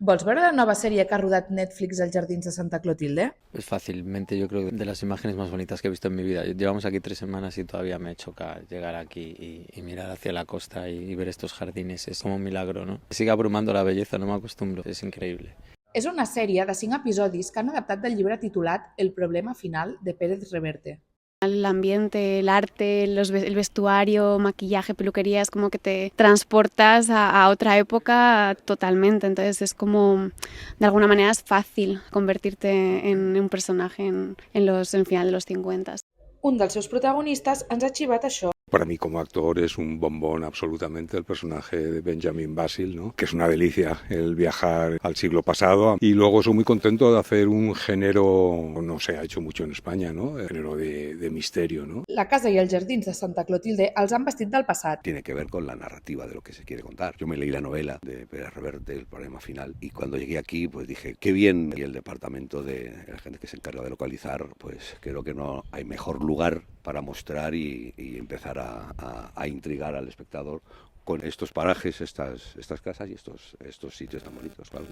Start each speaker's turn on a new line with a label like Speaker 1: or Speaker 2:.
Speaker 1: Vols veure la nova sèrie que ha rodat Netflix als Jardins de Santa Clotilde?
Speaker 2: Es fácilmente, yo creo, de las imágenes más bonitas que he visto en mi vida. Llevamos aquí 3 semanas y todavía me choca llegar aquí y mirar hacia la costa y ver estos jardines. Es como un milagro, ¿no? Me sigue abrumando la belleza, no me acostumbro. Es increíble.
Speaker 1: És una sèrie de 5 episodis que han adaptat del llibre titulat El problema final de Pérez Reverte.
Speaker 3: El ambiente, el arte, el vestuario, maquillaje, peluquería, es como que te transportas a otra época totalmente. Entonces es como, de alguna manera es fácil convertirte en un personaje en el final de los 50.
Speaker 1: Un dels seus protagonistes ens ha xivat això.
Speaker 4: Para mí como actor es un bombón absolutamente el personaje de Benjamin Basil, ¿no? Que es una delicia el viajar al siglo pasado. Y luego soy muy contento de hacer un género, no se ha hecho mucho en España, ¿no? El género de misterio, ¿no?
Speaker 1: La casa i els Jardins de Santa Clotilde els han vestit del passat.
Speaker 5: Tiene que ver con la narrativa de lo que se quiere contar. Yo me leí la novela de Pérez Reverte, El problema final, y cuando llegué aquí pues dije, qué bien. Y el departamento de la gente que se encarga de localizar, pues creo que no hay mejor lugar para mostrar y empezar a intrigar al espectador con estos parajes, estas casas y estos sitios tan bonitos. Claro.